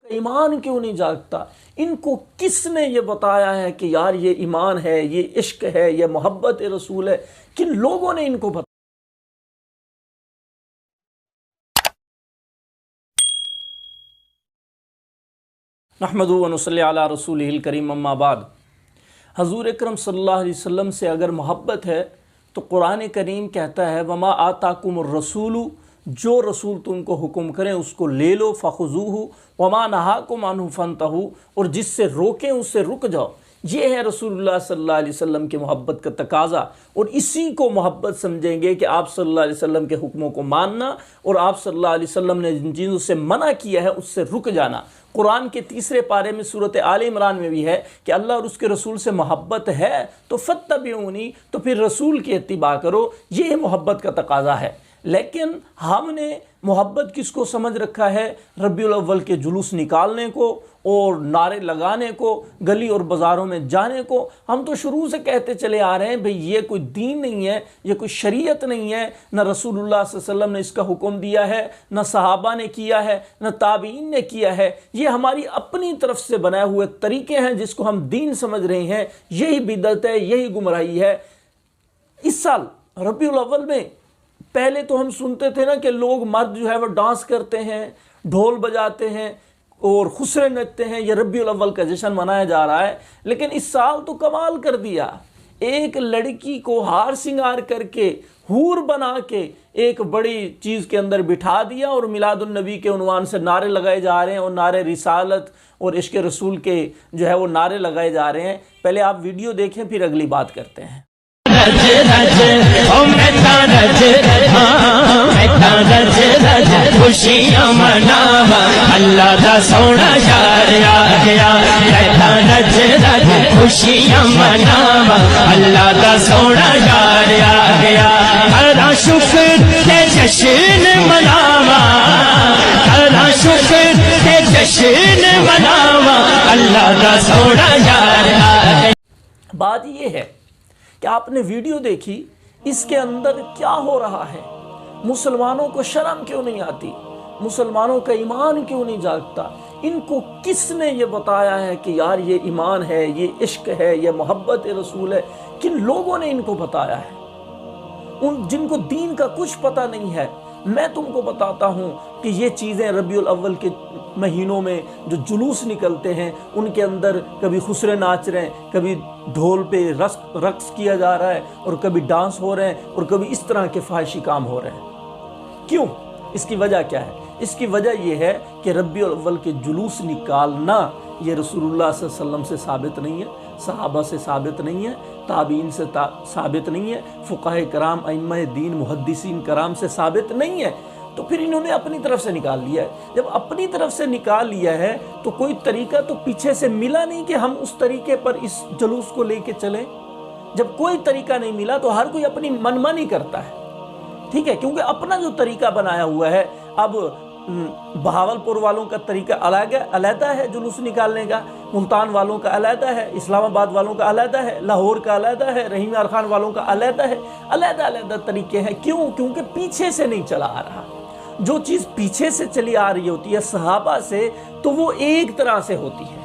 ایمان کیوں نہیں جاگتا؟ ان کو کس نے یہ بتایا ہے کہ یار یہ ایمان ہے، یہ عشق ہے، یہ محبت رسول ہے؟ کن لوگوں نے ان کو بتایا؟ نحمدہ و نصلی علی رسولہ الکریم، اما بعد۔ حضور اکرم صلی اللہ علیہ وسلم سے اگر محبت ہے تو قرآن کریم کہتا ہے وما آتاکم الرسول، جو رسول تم کو حکم کریں اس کو لے لو، فخذوہ وما نہاکم عنہ فانتہوا، اور جس سے روکیں اس سے رک جاؤ۔ یہ ہے رسول اللہ صلی اللہ علیہ وسلم کے محبت کا تقاضا، اور اسی کو محبت سمجھیں گے کہ آپ صلی اللہ علیہ وسلم کے حکموں کو ماننا اور آپ صلی اللہ علیہ وسلم نے جن چیزوں سے منع کیا ہے اس سے رک جانا۔ قرآن کے تیسرے پارے میں سورۃ آل عمران میں بھی ہے کہ اللہ اور اس کے رسول سے محبت ہے تو فاتبعونی، تو پھر رسول کی اتباع کرو، یہ محبت کا تقاضا ہے۔ لیکن ہم نے محبت کس کو سمجھ رکھا ہے؟ ربیع الاول کے جلوس نکالنے کو اور نعرے لگانے کو، گلی اور بازاروں میں جانے کو۔ ہم تو شروع سے کہتے چلے آ رہے ہیں بھئی یہ کوئی دین نہیں ہے، یہ کوئی شریعت نہیں ہے، نہ رسول اللہ صلی اللہ علیہ وسلم نے اس کا حکم دیا ہے، نہ صحابہ نے کیا ہے، نہ تابعین نے کیا ہے۔ یہ ہماری اپنی طرف سے بنائے ہوئے طریقے ہیں جس کو ہم دین سمجھ رہے ہیں۔ یہی بدعت ہے، یہی گمراہی ہے۔ اس سال ربیع الاول میں پہلے تو ہم سنتے تھے نا کہ لوگ مرد جو ہے وہ ڈانس کرتے ہیں، ڈھول بجاتے ہیں اور خسرے نچتے ہیں، یہ ربیع الاول کا جشن منایا جا رہا ہے۔ لیکن اس سال تو کمال کر دیا، ایک لڑکی کو ہار سنگار کر کے، حور بنا کے ایک بڑی چیز کے اندر بٹھا دیا، اور میلاد النبی کے عنوان سے نعرے لگائے جا رہے ہیں، اور نعرے رسالت اور عشق رسول کے جو ہے وہ نعرے لگائے جا رہے ہیں۔ پہلے آپ ویڈیو دیکھیں پھر اگلی بات کرتے ہیں۔ خوشیاں مناوا اللہ دا سونا یار آ گیا، رج رج خوشیاں مناوا اللہ دا سونا یار آ گیا، ہر شکر کے جشن مناوا، ہر شکر کے جشن مناوا اللہ دا سونا یار آ گیا۔ بات یہ ہے کہ آپ نے ویڈیو دیکھی، اس کے اندر کیا ہو رہا ہے؟ مسلمانوں کو شرم کیوں نہیں آتی؟ مسلمانوں کا ایمان کیوں نہیں جاگتا؟ ان کو کس نے یہ بتایا ہے کہ یار یہ ایمان ہے، یہ عشق ہے، یہ محبت رسول ہے؟ کن لوگوں نے ان کو بتایا ہے؟ ان جن کو دین کا کچھ پتہ نہیں ہے۔ میں تم کو بتاتا ہوں کہ یہ چیزیں ربیع الاول کے مہینوں میں جو جلوس نکلتے ہیں ان کے اندر کبھی خسرے ناچ رہے ہیں، کبھی ڈھول پہ رقص کیا جا رہا ہے، اور کبھی ڈانس ہو رہے ہیں، اور کبھی اس طرح کے فحاشی کام ہو رہے ہیں۔ کیوں؟ اس کی وجہ کیا ہے؟ اس کی وجہ یہ ہے کہ ربیع الاول کے جلوس نکالنا یہ رسول اللہ صلی اللہ علیہ وسلم سے ثابت نہیں ہے، صحابہ سے ثابت نہیں ہے، تابعین سے ثابت نہیں ہے، فقہاء کرام، ائمہ دین، محدثین کرام سے ثابت نہیں ہے۔ تو پھر انہوں نے اپنی طرف سے نکال لیا ہے۔ جب اپنی طرف سے نکال لیا ہے تو کوئی طریقہ تو پیچھے سے ملا نہیں کہ ہم اس طریقے پر اس جلوس کو لے کے چلیں۔ جب کوئی طریقہ نہیں ملا تو ہر کوئی اپنی منمانی کرتا ہے، ٹھیک ہے، کیونکہ اپنا جو طریقہ بنایا ہوا ہے۔ اب بہاولپور والوں کا طریقہ علیحدہ ہے جلوس نکالنے کا، ملتان والوں کا علیحدہ ہے، اسلام آباد والوں کا علیحدہ ہے، لاہور کا علیحدہ ہے، رحیم یار خان والوں کا علیحدہ ہے۔ علیحدہ طریقے ہیں۔ کیوں؟ کیونکہ پیچھے سے نہیں چلا آ رہا۔ جو چیز پیچھے سے چلی آ رہی ہوتی ہے صحابہ سے تو وہ ایک طرح سے ہوتی ہے،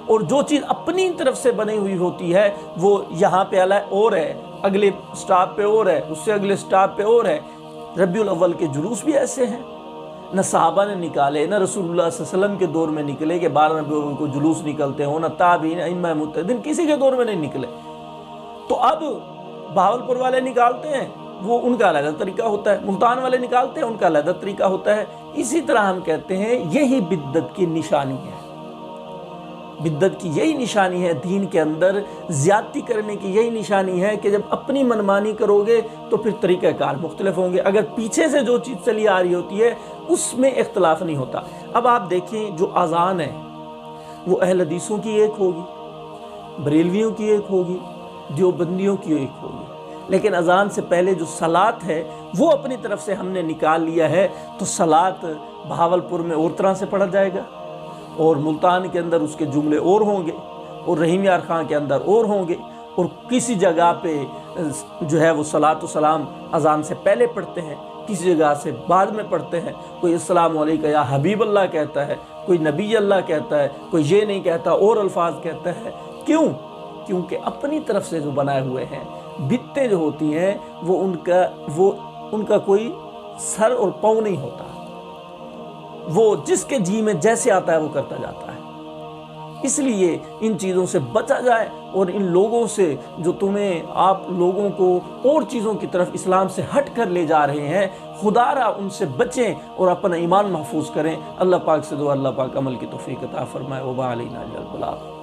اور جو چیز اپنی طرف سے بنی ہوئی ہوتی ہے وہ یہاں پہ اور ہے، اگلے سٹاپ پہ اور ہے، اس سے اگلے سٹاپ پہ اور ہے۔ ربیع الاول کے جلوس بھی ایسے ہیں، نہ صحابہ نے نکالے، نہ رسول اللہ صلی اللہ علیہ وسلم کے دور میں نکلے کہ 12 ربیع الاول کو جلوس نکلتے ہوں، نہ تابعین، ائمہ مجتہدین، کسی کے دور میں نہیں نکلے۔ تو اب بہاولپور والے نکالتے ہیں، وہ ان کا علیحدہ طریقہ ہوتا ہے، ملتان والے نکالتے ہیں، ان کا علیحدہ طریقہ ہوتا ہے۔ اسی طرح ہم کہتے ہیں یہی بدعت کی نشانی ہے۔ بدعت کی یہی نشانی ہے، دین کے اندر زیادتی کرنے کی یہی نشانی ہے کہ جب اپنی منمانی کرو گے تو پھر طریقہ کار مختلف ہوں گے۔ اگر پیچھے سے جو چیز چلی آ رہی ہوتی ہے اس میں اختلاف نہیں ہوتا۔ اب آپ دیکھیں جو اذان ہے وہ اہل حدیثوں کی ایک ہوگی، بریلویوں کی ایک ہوگی، دیوبندیوں کی ایک ہوگی، لیکن اذان سے پہلے جو صلاۃ ہے وہ اپنی طرف سے ہم نے نکال لیا ہے۔ تو صلاۃ بہاولپور میں اور طرح سے پڑھا جائے گا، اور ملتان کے اندر اس کے جملے اور ہوں گے، اور رحیم یار خان کے اندر اور ہوں گے، اور کسی جگہ پہ جو ہے وہ صلاۃ و سلام اذان سے پہلے پڑھتے ہیں، کسی جگہ سے بعد میں پڑھتے ہیں، کوئی السلام علیکم یا حبیب اللہ کہتا ہے، کوئی نبی اللہ کہتا ہے، کوئی یہ نہیں کہتا اور الفاظ کہتا ہے۔ کیوں؟ کیونکہ اپنی طرف سے جو بنائے ہوئے ہیں، بتیں جو ہوتی ہیں وہ ان کا کوئی سر اور پاؤں نہیں ہوتا، وہ جس کے جی میں جیسے آتا ہے وہ کرتا جاتا ہے۔ اس لیے ان چیزوں سے بچا جائے، اور ان لوگوں سے جو آپ لوگوں کو اور چیزوں کی طرف اسلام سے ہٹ کر لے جا رہے ہیں، خدا را ان سے بچیں اور اپنا ایمان محفوظ کریں۔ اللہ پاک سے دعا اللہ پاک عمل کی توفیق عطا فرمائے۔ وبا علینا البلاغ۔